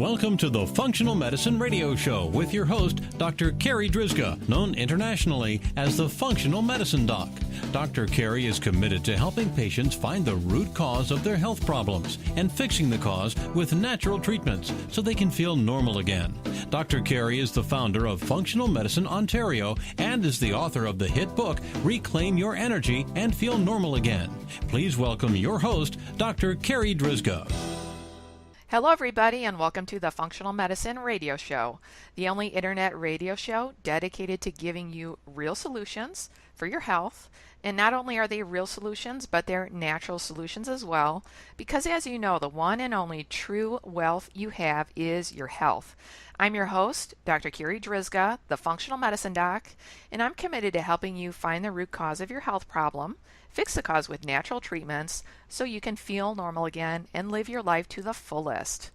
Welcome to the Functional Medicine Radio Show with your host, Dr. Carri Drzyzga, known internationally as the Functional Medicine Doc. Dr. Carri is committed to helping patients find the root cause of their health problems and fixing the cause with natural treatments so they can feel normal again. Dr. Carri is the founder of Functional Medicine Ontario and is the author of the hit book, Reclaim Your Energy and Feel Normal Again. Please welcome your host, Dr. Carri Drzyzga. Hello, everybody, and welcome to the Functional Medicine Radio Show, the only internet radio show dedicated to giving you real solutions for your health. And not only are they real solutions, but they're natural solutions as well, because as you know, the one and only true wealth you have is your health. I'm your host, Dr. Carri Drzyzga, the Functional Medicine Doc, and I'm committed to helping you find the root cause of your health problem, fix the cause with natural treatments so you can feel normal again and live your life to the fullest.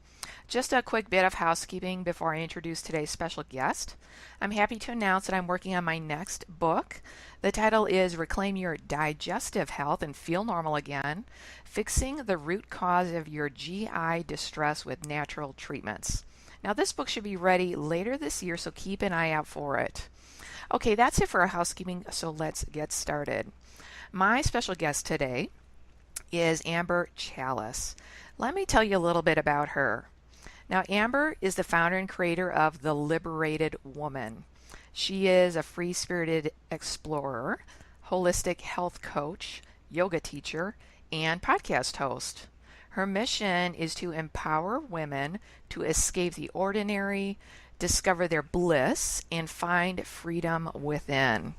Just a quick bit of housekeeping before I introduce today's special guest. I'm happy to announce that I'm working on my next book. The title is Reclaim Your Digestive Health and Feel Normal Again, Fixing the Root Cause of Your GI Distress with Natural Treatments. Now, this book should be ready later this year, so keep an eye out for it. Okay, that's it for our housekeeping, so let's get started. My special guest today is Amber Chalus. Let me tell you a little bit about her. Now, Amber is the founder and creator of the Liberated Woman. She is a free-spirited explorer, holistic health coach, yoga teacher, and podcast host. Her mission is to empower women to escape the ordinary, discover their bliss, and find freedom within.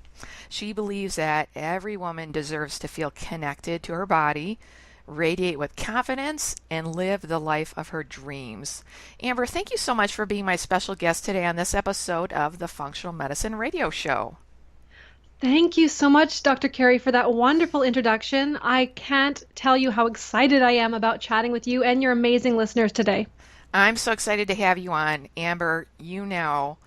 She believes that every woman deserves to feel connected to her body, radiate with confidence, and live the life of her dreams. Amber, thank you so much for being my special guest today on this episode of the Functional Medicine Radio Show. Thank you so much, Dr. Carri, for that wonderful introduction. I can't tell you how excited I am about chatting with you and your amazing listeners today. I'm so excited to have you on. Amber, you know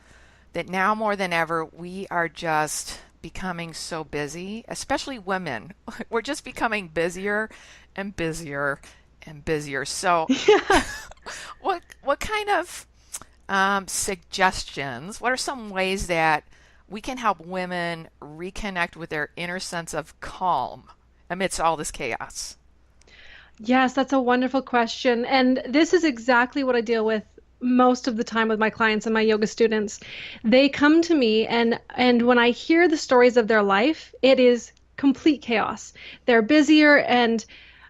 that now more than ever, we are just becoming so busy, especially women. We're just becoming busier and busier and busier. So what kind of suggestions, what are some ways that we can help women reconnect with their inner sense of calm amidst all this chaos? Yes, that's a wonderful question. And this is exactly what I deal with most of the time with my clients and my yoga students. They come to me and when I hear the stories of their life, it is complete chaos. They're busier and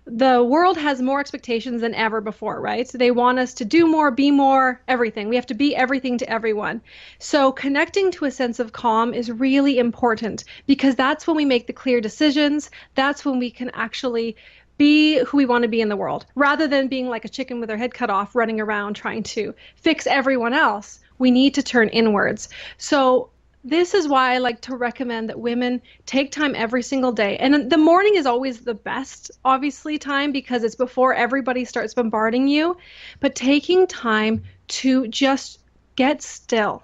the world has more expectations than ever before, right? So they want us to do more, be more, everything. We have to be everything to everyone. So connecting to a sense of calm is really important because that's when we make the clear decisions. That's when we can actually be who we want to be in the world, rather than being like a chicken with our head cut off, running around trying to fix everyone else. We need to turn inwards. So this is why I like to recommend that women take time every single day. And the morning is always the best, obviously, time because it's before everybody starts bombarding you. But taking time to just get still.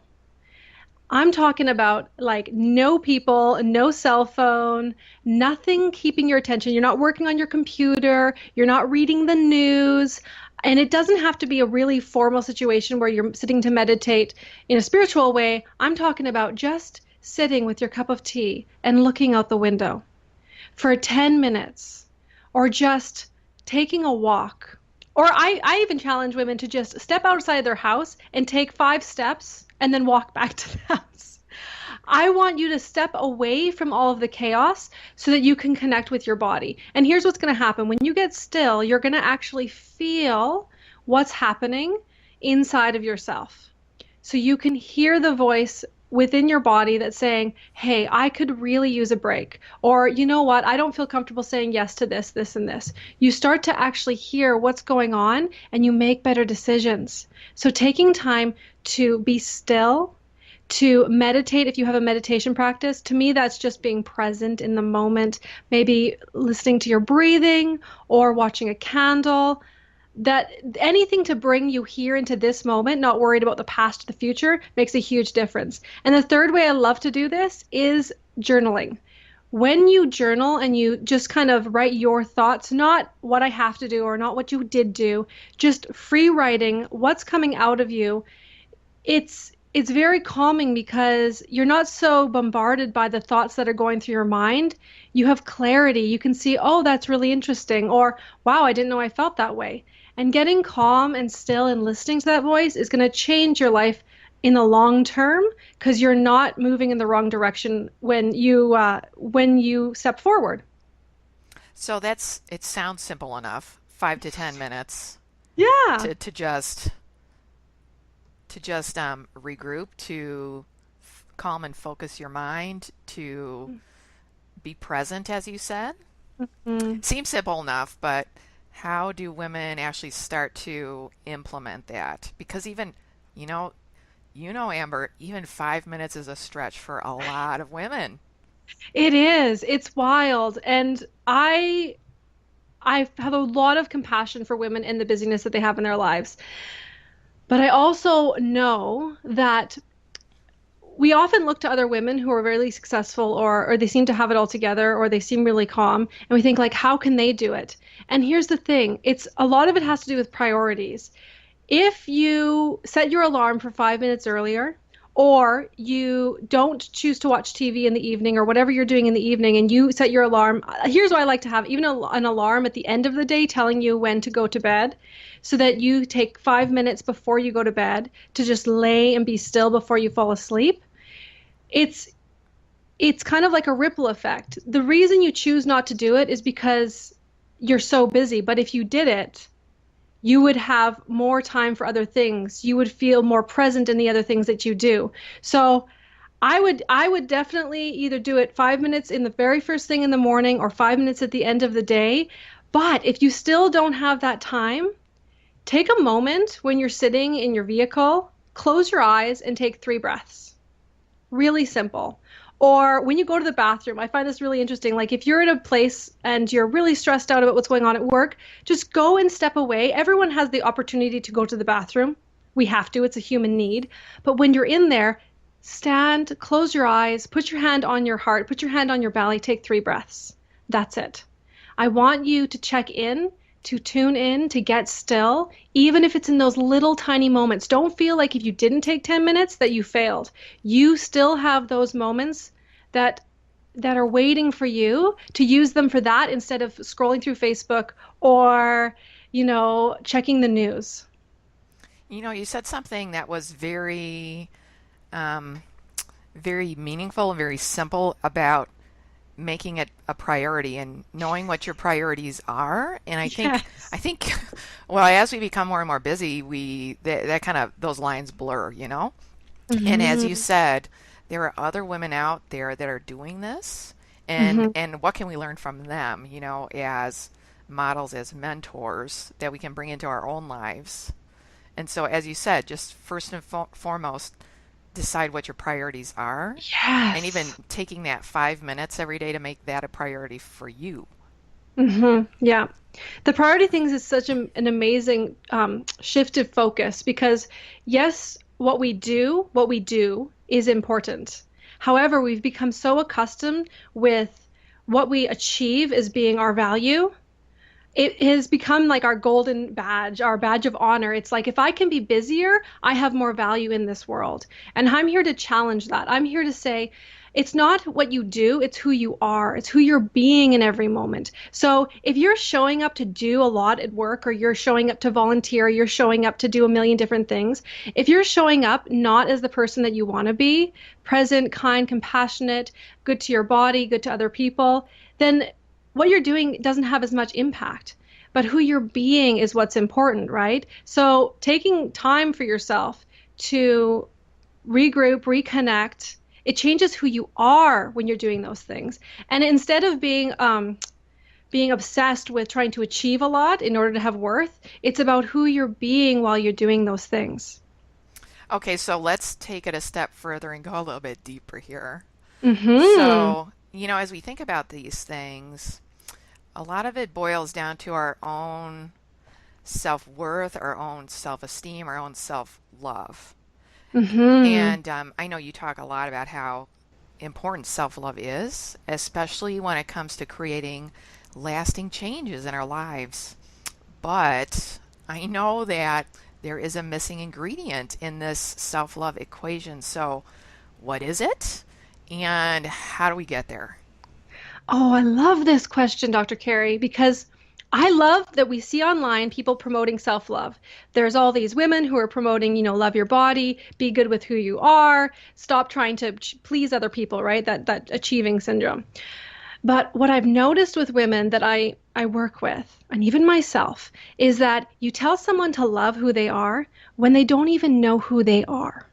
I'm talking about like no people, no cell phone, nothing keeping your attention. You're not working on your computer. You're not reading the news. And it doesn't have to be a really formal situation where you're sitting to meditate in a spiritual way. I'm talking about just sitting with your cup of tea and looking out the window for 10 minutes or just taking a walk. Or I even challenge women to just step outside their house and take 5 steps and then walk back to the house. I want you to step away from all of the chaos so that you can connect with your body. And here's what's going to happen. When you get still, you're going to actually feel what's happening inside of yourself. So you can hear the voice within your body that's saying, hey, I could really use a break. Or, you know what, I don't feel comfortable saying yes to this, this, and this. You start to actually hear what's going on and you make better decisions. So taking time to be still, to meditate, if you have a meditation practice, to me, that's just being present in the moment, maybe listening to your breathing or watching a candle. That anything to bring you here into this moment, not worried about the past or the future, makes a huge difference. And the third way I love to do this is journaling. when you journal and you just kind of write your thoughts, not what I have to do or not what you did do, just free writing what's coming out of you, it's very calming because you're not so bombarded by the thoughts that are going through your mind. You have clarity. You can see, oh, that's really interesting, or wow, I didn't know I felt that way. And getting calm and still and listening to that voice is going to change your life in the long term because you're not moving in the wrong direction when you step forward. So it sounds simple enough, 5 to 10 minutes Yeah. to just regroup, to calm and focus your mind, to be present, as you said. Mm. Seems simple enough, but how do women actually start to implement that? Because even, you know, Amber, even 5 minutes is a stretch for a lot of women. It is. It's wild. And I have a lot of compassion for women and the busyness that they have in their lives. But I also know that we often look to other women who are really successful or they seem to have it all together or they seem really calm and we think like how can they do it? And here's the thing, it's a lot of it has to do with priorities. If you set your alarm for 5 minutes earlier, or you don't choose to watch TV in the evening, or whatever you're doing in the evening, and you set your alarm, here's what I like to have even an alarm at the end of the day telling you when to go to bed, so that you take 5 minutes before you go to bed to just lay and be still before you fall asleep. It's it's kind of like a ripple effect. The reason you choose not to do it is because you're so busy, but if you did it, you would have more time for other things. You would feel more present in the other things that you do. So I would definitely either do it 5 minutes in the very first thing in the morning or 5 minutes at the end of the day. But if you still don't have that time, take a moment when you're sitting in your vehicle, close your eyes and take 3 breaths. Really simple. Or when you go to the bathroom, I find this really interesting. Like if you're in a place and you're really stressed out about what's going on at work, just go and step away. Everyone has the opportunity to go to the bathroom. We have to, it's a human need. But when you're in there, stand, close your eyes, put your hand on your heart, put your hand on your belly, take 3 breaths. That's it. I want you to check in, to tune in, to get still, even if it's in those little tiny moments. Don't feel like if you didn't take 10 minutes that you failed. You still have those moments that are waiting for you to use them for that instead of scrolling through Facebook or, checking the news. You said something that was very, um, very meaningful and very simple about making it a priority and knowing what your priorities are. And Yes. I think, well, as we become more and more busy, that kind of those lines blur. And as you Hmm. said, there are other women out there that are doing this, and Hmm. what can we learn from them, as models, as mentors that we can bring into our own lives. And so, as you said, just first and foremost, decide what your priorities are, and even Yes. taking that 5 minutes every day to make that a priority for you. Yeah. The priority things is such an amazing shift of focus because, yes, what we do is important. However, we've become so accustomed with what we achieve as being our value. It has become like our golden badge, our badge of honor. It's like if I can be busier, I have more value in this world. And I'm here to challenge that. I'm here to say it's not what you do, it's who you are. It's who you're being in every moment. So if you're showing up to do a lot at work, or you're showing up to volunteer, you're showing up to do a million different things, if you're showing up not as the person that you want to be, present, kind, compassionate, good to your body, good to other people, then what you're doing doesn't have as much impact. But who you're being is what's important, right? So taking time for yourself to regroup, reconnect, it changes who you are when you're doing those things. And instead of being obsessed with trying to achieve a lot in order to have worth, it's about who you're being while you're doing those things. Okay, so let's take it a step further and go a little bit deeper here. Mm-hmm. So, as we think about these things, a lot of it boils down to our own self worth, our own self esteem, our own self love. Mm-hmm. And I know you talk a lot about how important self-love is, especially when it comes to creating lasting changes in our lives. But I know that there is a missing ingredient in this self-love equation. So, what is it? And how do we get there? Oh, I love this question, Dr. Carri, because I love that we see online people promoting self-love. There's all these women who are promoting, love your body, be good with who you are, stop trying to please other people, right? That achieving syndrome. But what I've noticed with women that I work with, and even myself, is that you tell someone to love who they are when they don't even know who they are.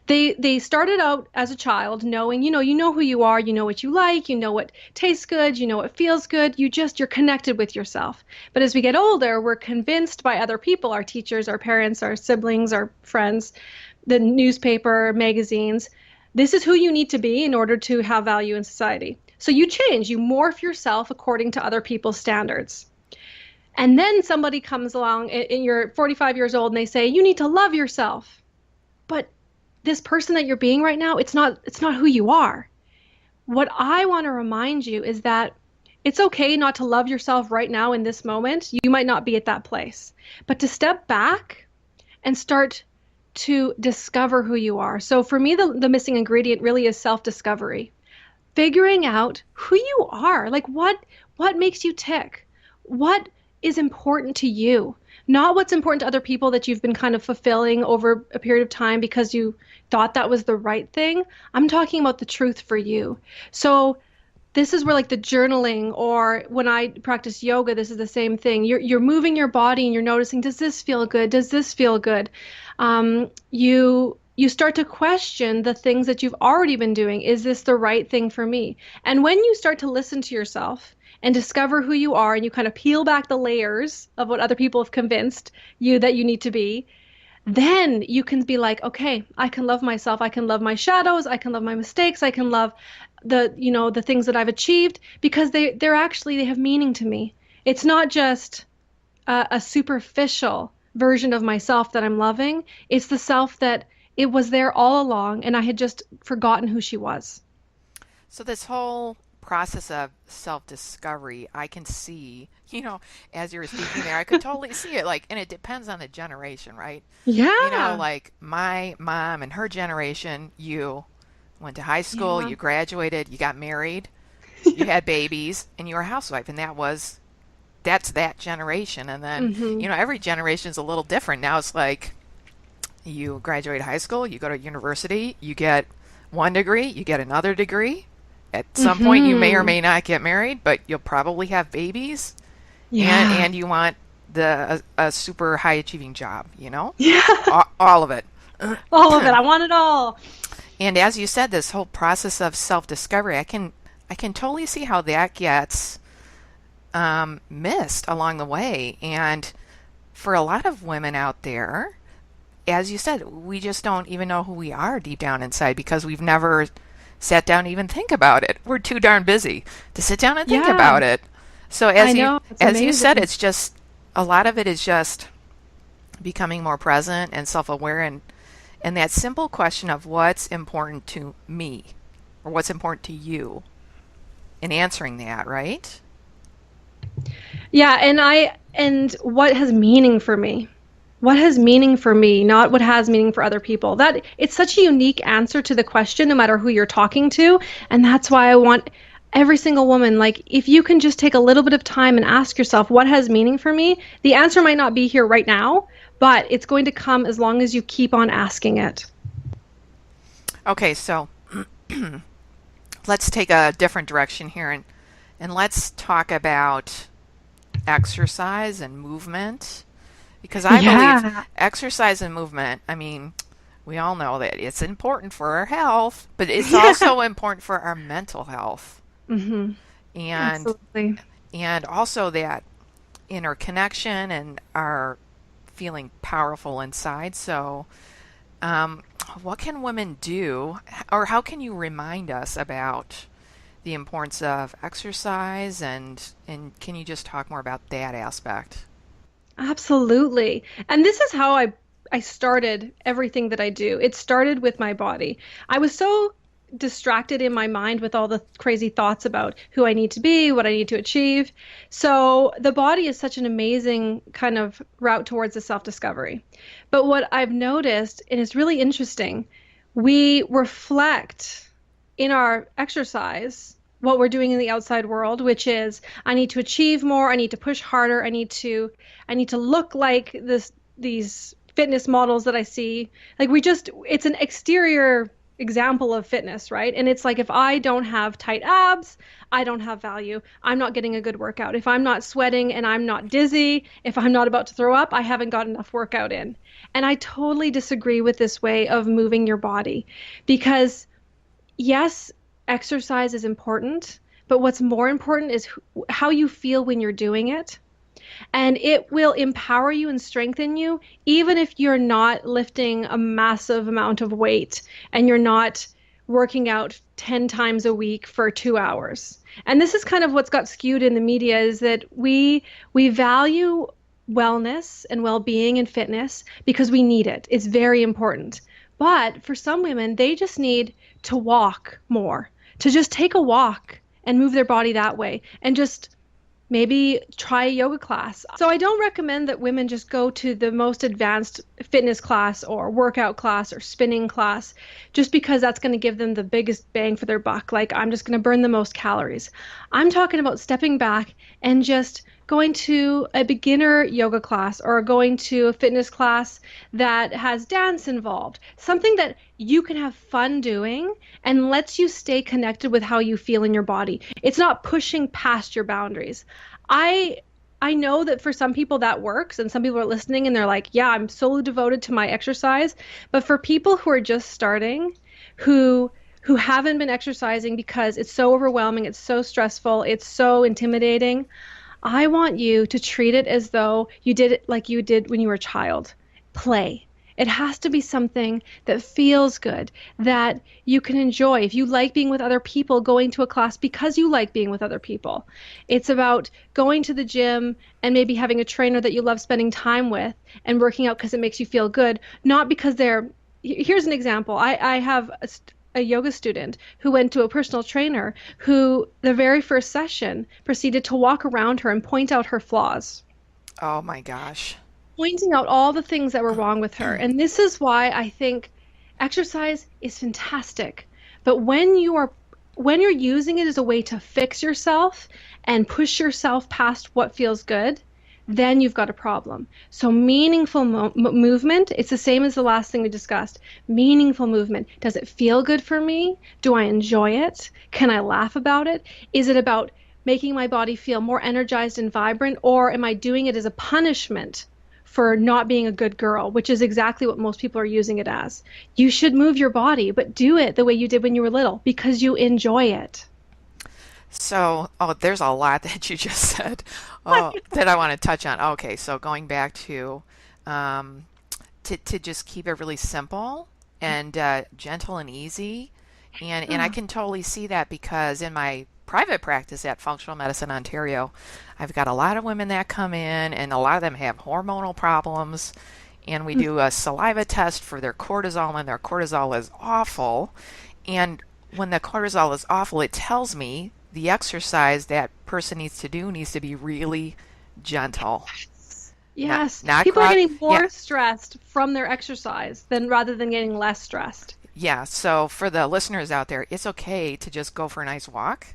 They started out as a child knowing, you know who you are, you know what you like, you know what tastes good, you know what feels good, you're connected with yourself. But as we get older, we're convinced by other people, our teachers, our parents, our siblings, our friends, the newspaper, magazines, this is who you need to be in order to have value in society. So you change, you morph yourself according to other people's standards. And then somebody comes along and you're 45 years old and they say, you need to love yourself. But this person that you're being right now, it's not who you are. What I want to remind you is that it's okay not to love yourself right now in this moment. You might not be at that place, but to step back and start to discover who you are. So for me, the missing ingredient really is self-discovery. Figuring out who you are, like what makes you tick? What is important to you? Not what's important to other people that you've been kind of fulfilling over a period of time because you thought that was the right thing. I'm talking about the truth for you. So this is where like the journaling, or when I practice yoga, this is the same thing. You're moving your body and you're noticing, does this feel good? Does this feel good? You start to question the things that you've already been doing. Is this the right thing for me? And when you start to listen to yourself and discover who you are, and you kind of peel back the layers of what other people have convinced you that you need to be, then you can be like, okay, I can love myself. I can love my shadows. I can love my mistakes. I can love the things that I've achieved, because they have meaning to me. It's not just a superficial version of myself that I'm loving. It's the self that it was there all along, and I had just forgotten who she was. So, this whole process of self-discovery, I can see, as you were speaking there, I could totally see it. Like, and it depends on the generation, right? Yeah. Like my mom and her generation, you went to high school, Yeah. you graduated, you got married, you had babies, and you were a housewife. And that's that generation. And then, Mm-hmm. every generation is a little different. Now it's like you graduate high school, you go to university, you get one degree, you get another degree. At some point, you may or Mm-hmm. may not get married, but you'll probably have babies, Yeah. and you want a super high achieving job, Yeah. all of it. All of it. I want it all. And as you said, this whole process of self discovery, I can totally see how that gets missed along the way. And for a lot of women out there, as you said, we just don't even know who we are deep down inside because we've never sat down to even think about it. We're too darn busy to sit down and think Yeah. about it. So I know. It's as you said, amazing. it's just a lot of it is just becoming more present and self-aware, and that simple question of what's important to me or what's important to you, and answering that, right? Yeah, and what has meaning for me? What has meaning for me, not what has meaning for other people. That it's such a unique answer to the question, no matter who you're talking to. And that's why I want every single woman, like, if you can just take a little bit of time and ask yourself, what has meaning for me? The answer might not be here right now, but it's going to come as long as you keep on asking it. Okay, so let's take a different direction here, and let's talk about exercise and movement, because I believe Yeah. exercise and movement, I mean, we all know that it's important for our health, but it's also important for our mental health, Mm-hmm. and Absolutely. also that inner connection and our feeling powerful inside. So what can women do, or how can you remind us about the importance of exercise, and can you just talk more about that aspect? Absolutely. And this is how I started everything that I do. It started with my body. I was so distracted in my mind with all the crazy thoughts about who I need to be, what I need to achieve. So the body is such an amazing kind of route towards the self-discovery. But what I've noticed, and it's really interesting, we reflect in our exercise what we're doing in the outside world, which is I need to achieve more, I need to push harder, I need to look like these fitness models that I see. Like it's an exterior example of fitness, right? And it's like if I don't have tight abs, I don't have value. I'm not getting a good workout. If I'm not sweating and I'm not dizzy, if I'm not about to throw up, I haven't got enough workout in. And I totally disagree with this way of moving your body because yes, exercise is important, but what's more important is how you feel when you're doing it. And it will empower you and strengthen you, even if you're not lifting a massive amount of weight and you're not working out 10 times a week for 2 hours. And this is kind of what's got skewed in the media is that we value wellness and well-being and fitness because we need it. It's very important. But for some women, they just need to walk more, to just take a walk and move their body that way and just maybe try a yoga class. So I don't recommend that women just go to the most advanced fitness class or workout class or spinning class just because that's going to give them the biggest bang for their buck. Like I'm just going to burn the most calories. I'm talking about stepping back and just going to a beginner yoga class or going to a fitness class that has dance involved, something that you can have fun doing and lets you stay connected with how you feel in your body. It's not pushing past your boundaries. I know that for some people that works and some people are listening and they're like, yeah, I'm so devoted to my exercise. But for people who are just starting, who haven't been exercising because it's so overwhelming, it's so stressful, it's so intimidating, I want you to treat it as though you did it like you did when you were a child. Play. It has to be something that feels good, that you can enjoy. If you like being with other people, going to a class because you like being with other people. It's about going to the gym and maybe having a trainer that you love spending time with and working out because it makes you feel good, not because they're. Here's an example. I have a yoga student who went to a personal trainer who the very first session proceeded to walk around her and point out her flaws. Oh my gosh. Pointing out all the things that were wrong with her. And this is why I think exercise is fantastic. But when you're using it as a way to fix yourself and push yourself past what feels good, then you've got a problem. So meaningful movement, it's the same as the last thing we discussed. Meaningful movement. Does it feel good for me? Do I enjoy it? Can I laugh about it? Is it about making my body feel more energized and vibrant? Or am I doing it as a punishment for not being a good girl, which is exactly what most people are using it as? You should move your body, but do it the way you did when you were little because you enjoy it. So, there's a lot that you just said that I want to touch on. Okay, so going back to just keep it really simple and gentle and easy, and I can totally see that because in my private practice at Functional Medicine Ontario, I've got a lot of women that come in, and a lot of them have hormonal problems, and we do a saliva test for their cortisol, and their cortisol is awful. And when the cortisol is awful, it tells me the exercise that person needs to do needs to be really gentle. Yes. Not people are getting more stressed from their exercise rather than getting less stressed. Yeah. So for the listeners out there, it's okay to just go for a nice walk.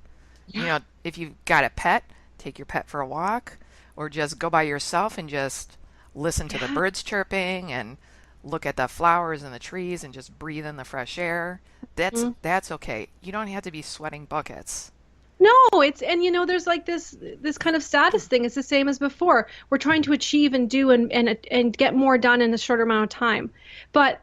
Yeah. You know, if you've got a pet, take your pet for a walk, or just go by yourself and just listen to the birds chirping and look at the flowers and the trees and just breathe in the fresh air. That's okay. You don't have to be sweating buckets. No, there's like this kind of status thing. It's the same as before. We're trying to achieve and do and get more done in a shorter amount of time. But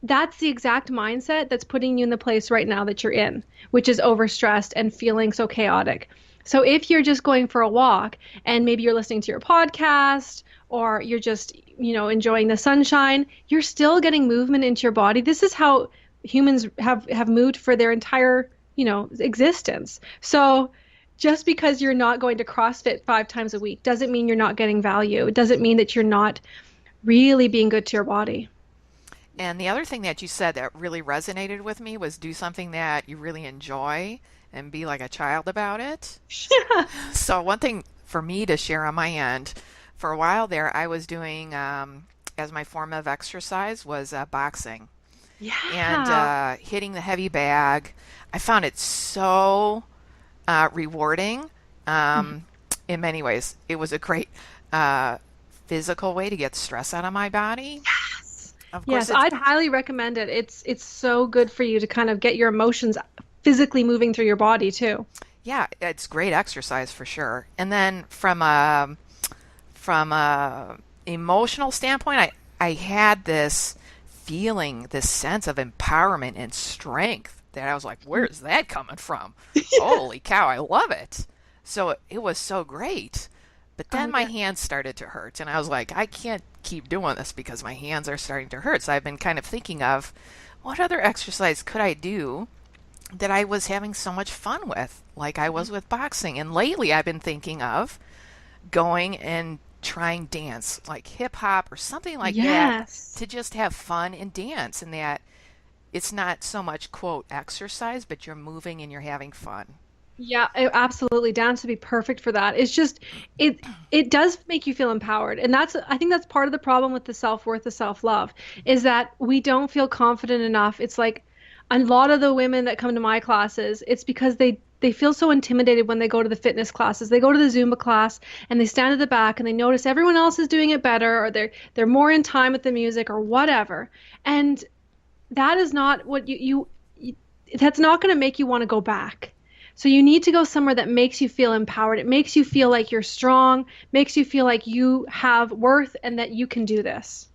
that's the exact mindset that's putting you in the place right now that you're in, which is overstressed and feeling so chaotic. So if you're just going for a walk and maybe you're listening to your podcast or you're just, enjoying the sunshine, you're still getting movement into your body. This is how humans have moved for their entire existence. So just because you're not going to CrossFit 5 times a week doesn't mean you're not getting value. It doesn't mean that you're not really being good to your body. And the other thing that you said that really resonated with me was do something that you really enjoy and be like a child about it. So one thing for me to share on my end, for a while there, I was doing, as my form of exercise was boxing and Yeah. hitting the heavy bag. I found it so rewarding Mhm. in many ways. It was a great uh, physical way to get stress out of my body. Yes. Of course, Yes, it's I'd highly recommend it. It's so good for you to kind of get your emotions physically moving through your body too. yeah, it's great exercise for sure. And then from a emotional standpoint, I had this feeling, this sense of empowerment and strength that I was like, where's that coming from? Holy cow, I love it. So it was so great. But then Oh my yeah. hands started to hurt, and I was like, I can't keep doing this because my hands are starting to hurt. So I've been kind of thinking of what other exercise could I do that I was having so much fun with, like I was with boxing. And lately I've been thinking of going and trying dance, like hip hop or something like that, Yes. to just have fun and dance. And that it's not so much, quote, exercise, but you're moving and you're having fun. Yeah, absolutely. Dance would be perfect for that. It's just it does make you feel empowered. And that's I think that's part of the problem with the self-worth, the self-love, is that we don't feel confident enough. It's like a lot of the women that come to my classes, it's because they feel so intimidated when they go to the fitness classes. They go to the Zumba class and they stand at the back and they notice everyone else is doing it better or they're more in time with the music or whatever. And that is not what you that's not going to make you want to go back. So you need to go somewhere that makes you feel empowered. It makes you feel like you're strong, makes you feel like you have worth and that you can do this.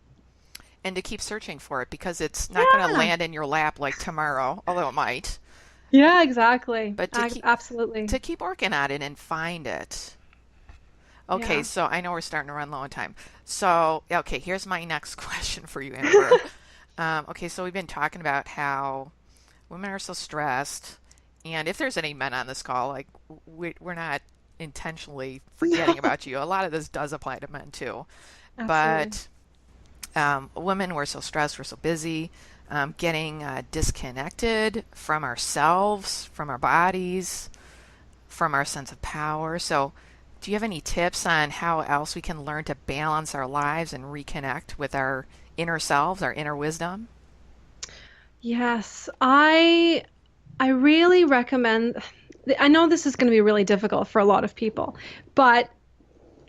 And to keep searching for it because it's not going to Yeah. land in your lap like tomorrow, although it might. Yeah, exactly. But Absolutely. to keep working at it and find it. Okay, Yeah. so I know we're starting to run low on time. So, okay, here's my next question for you, Amber. Okay, so we've been talking about how women are so stressed, and if there's any men on this call, like we're not intentionally forgetting No, about you. A lot of this does apply to men too, absolutely. but women, we're so stressed, we're so busy, getting disconnected from ourselves, from our bodies, from our sense of power. So, do you have any tips on how else we can learn to balance our lives and reconnect with our inner selves, our inner wisdom? Yes, I really recommend I know this is going to be really difficult for a lot of people, but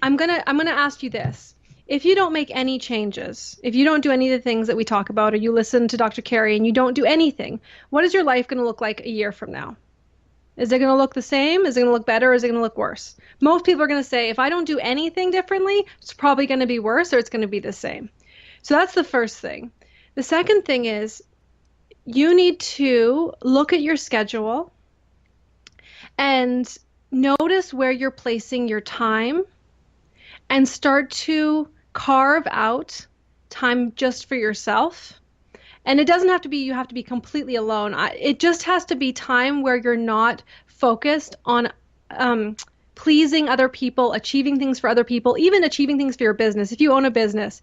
I'm gonna ask you this. If you don't make any changes, if you don't do any of the things that we talk about, or you listen to Dr. Carri and you don't do anything, what is your life going to look like a year from now? Is it going to look the same? Is it going to look better? Or is it going to look worse? Most people are going to say, if I don't do anything differently, it's probably going to be worse or it's going to be the same. So that's the first thing. The second thing is you need to look at your schedule and notice where you're placing your time and start to carve out time just for yourself. And it doesn't have to be you have to be completely alone. It just has to be time where you're not focused on um, pleasing other people, achieving things for other people, even achieving things for your business. If you own a business,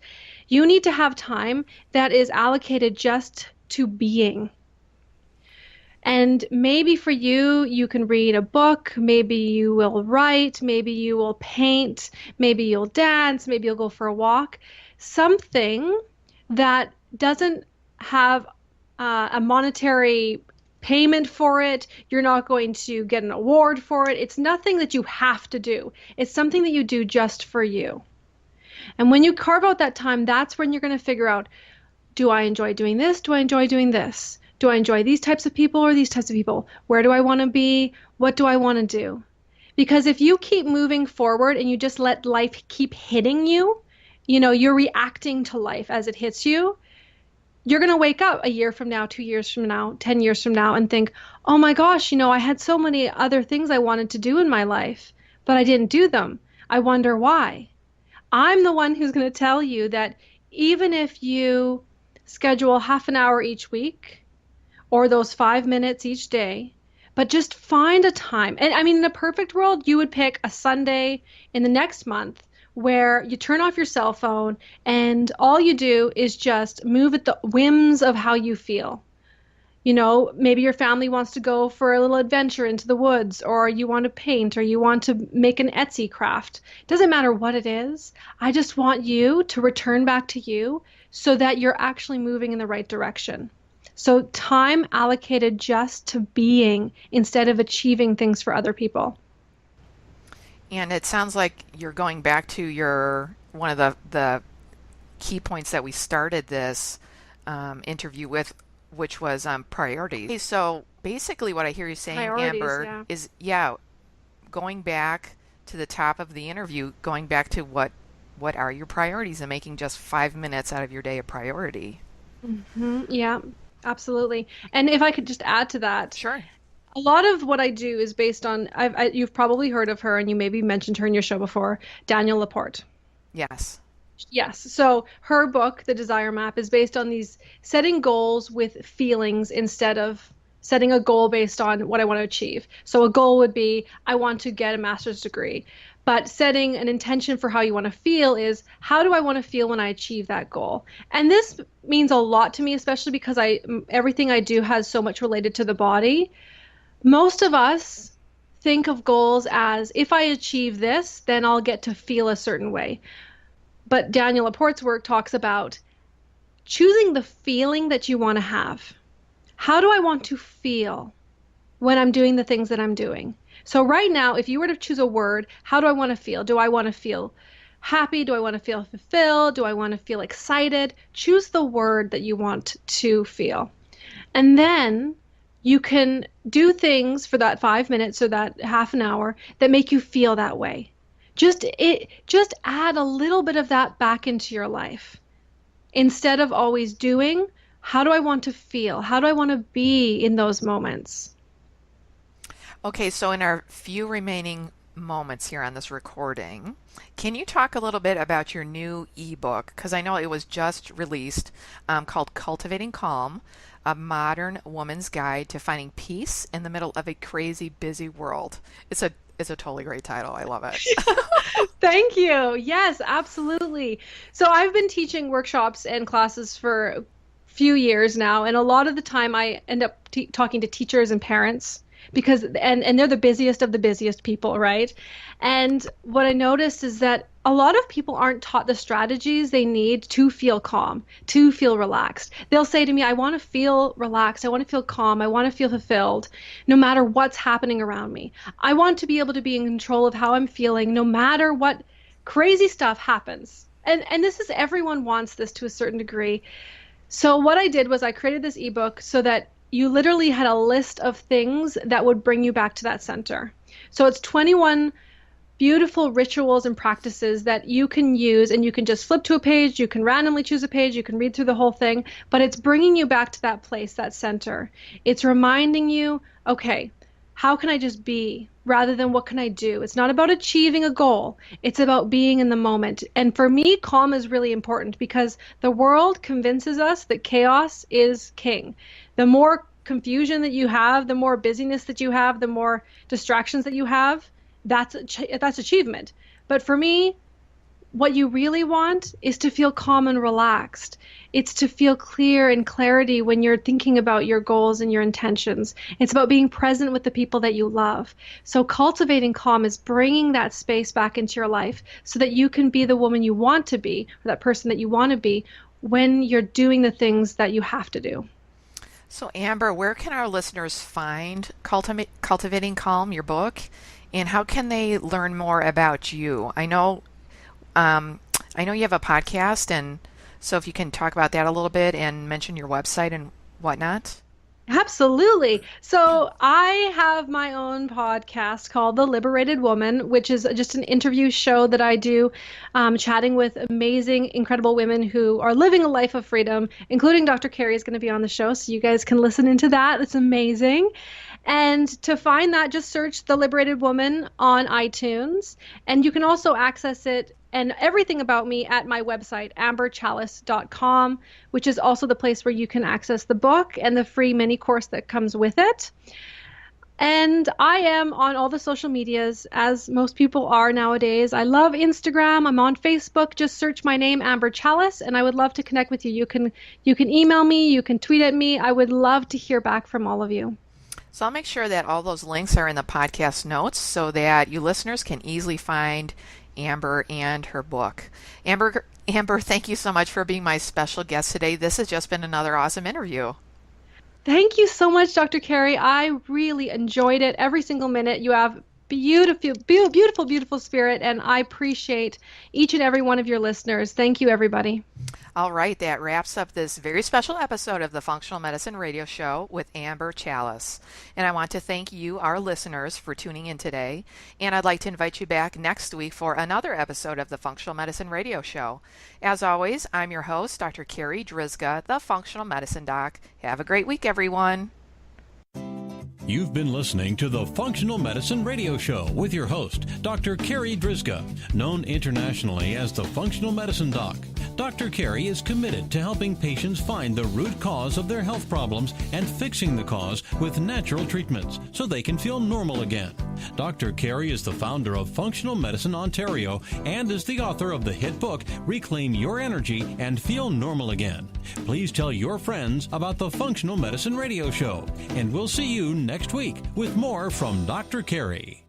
you need to have time that is allocated just to being. And maybe for you, you can read a book, maybe you will write, maybe you will paint, maybe you'll dance, maybe you'll go for a walk. Something that doesn't have a monetary payment for it. You're not going to get an award for it. It's nothing that you have to do. It's something that you do just for you. And when you carve out that time, that's when you're going to figure out, do I enjoy doing this? Do I enjoy doing this? Do I enjoy these types of people or these types of people? Where do I want to be? What do I want to do? Because if you keep moving forward and you just let life keep hitting you, you're reacting to life as it hits you, you're going to wake up a year from now, 2 years from now, 10 years from now and think, oh my gosh, I had so many other things I wanted to do in my life, but I didn't do them. I wonder why. I'm the one who's going to tell you that even if you schedule half an hour each week or those 5 minutes each day, but just find a time. And I mean, in a perfect world, you would pick a Sunday in the next month where you turn off your cell phone and all you do is just move at the whims of how you feel. You know, maybe your family wants to go for a little adventure into the woods, or you want to paint, or you want to make an Etsy craft. Doesn't matter what it is. I just want you to return back to you so that you're actually moving in the right direction. So time allocated just to being instead of achieving things for other people. And it sounds like you're going back to your one of the key points that we started this interview with, which was priorities. Okay, so basically what I hear you saying, Amber, is going back to the top of the interview, going back to what are your priorities and making just 5 minutes out of your day a priority. Mm-hmm. Yeah, absolutely. And if I could just add to that. Sure. A lot of what I do is based on, you've probably heard of her and you maybe mentioned her in your show before, Danielle Laporte. Yes. Yes. So her book, The Desire Map, is based on these setting goals with feelings instead of setting a goal based on what I want to achieve. So a goal would be, I want to get a master's degree. But setting an intention for how you want to feel is, how do I want to feel when I achieve that goal? And this means a lot to me, especially because everything I do has so much related to the body. Most of us think of goals as, if I achieve this, then I'll get to feel a certain way. But Danielle Laporte's work talks about choosing the feeling that you want to have. How do I want to feel when I'm doing the things that I'm doing? So right now, if you were to choose a word, how do I want to feel? Do I want to feel happy? Do I want to feel fulfilled? Do I want to feel excited? Choose the word that you want to feel. And then you can do things for that 5 minutes or that half an hour that make you feel that way. Just add a little bit of that back into your life. Instead of always doing, how do I want to feel? How do I want to be in those moments? Okay, so in our few remaining moments here on this recording, can you talk a little bit about your new ebook? Because I know it was just released, called Cultivating Calm, a modern woman's guide to finding peace in the middle of a crazy, busy world. It's a totally great title. I love it. Thank you. Yes, absolutely. So I've been teaching workshops and classes for a few years now, and a lot of the time I end up talking to teachers and parents because and they're the busiest of the busiest people, right? And what I noticed is that a lot of people aren't taught the strategies they need to feel calm, to feel relaxed. They'll say to me, I want to feel relaxed, I want to feel calm, I want to feel fulfilled, no matter what's happening around me. I want to be able to be in control of how I'm feeling, no matter what crazy stuff happens. And this is, everyone wants this to a certain degree. So what I did was I created this ebook so that you literally had a list of things that would bring you back to that center. So it's 21 beautiful rituals and practices that you can use, and you can just flip to a page, you can randomly choose a page, you can read through the whole thing, but it's bringing you back to that place, that center. It's reminding you, okay, how can I just be rather than what can I do? It's not about achieving a goal. It's about being in the moment. And for me, calm is really important because the world convinces us that chaos is king. The more confusion that you have, the more busyness that you have, the more distractions that you have, that's achievement. But for me, what you really want is to feel calm and relaxed. It's to feel clear and clarity when you're thinking about your goals and your intentions. It's about being present with the people that you love. So cultivating calm is bringing that space back into your life so that you can be the woman you want to be, or that person that you want to be, when you're doing the things that you have to do. So Amber, where can our listeners find Cultivating Calm, your book, and how can they learn more about you? I know you have a podcast, and so if you can talk about that a little bit and mention your website and whatnot. Absolutely. So I have my own podcast called The Liberated Woman, which is just an interview show that I do, chatting with amazing, incredible women who are living a life of freedom, including Dr. Carri is going to be on the show. So you guys can listen into that. It's amazing. And to find that, just search The Liberated Woman on iTunes. And you can also access it and everything about me at my website, amberchalus.com, which is also the place where you can access the book and the free mini course that comes with it. And I am on all the social medias, as most people are nowadays. I love Instagram. I'm on Facebook. Just search my name, Amber Chalus, and I would love to connect with you. You can email me, you can tweet at me. I would love to hear back from all of you. So I'll make sure that all those links are in the podcast notes so that you listeners can easily find Amber and her book. Amber, thank you so much for being my special guest today. This has just been another awesome interview. Thank you so much, Dr. Carri. I really enjoyed it. Every single minute. You have beautiful spirit, and I appreciate each and every one of your listeners. Thank you, everybody. All right, that wraps up this very special episode of the Functional Medicine Radio Show with Amber Chalus. And I want to thank you, our listeners, for tuning in today. And I'd like to invite you back next week for another episode of the Functional Medicine Radio Show. As always, I'm your host, Dr. Carri Drzyzga, the Functional Medicine Doc. Have a great week, everyone. You've been listening to the Functional Medicine Radio Show with your host, Dr. Carri Drzyzga, known internationally as the Functional Medicine Doc. Dr. Carri is committed to helping patients find the root cause of their health problems and fixing the cause with natural treatments so they can feel normal again. Dr. Carri is the founder of Functional Medicine Ontario and is the author of the hit book, Reclaim Your Energy and Feel Normal Again. Please tell your friends about the Functional Medicine Radio Show, and we'll see you next week with more from Dr. Carri.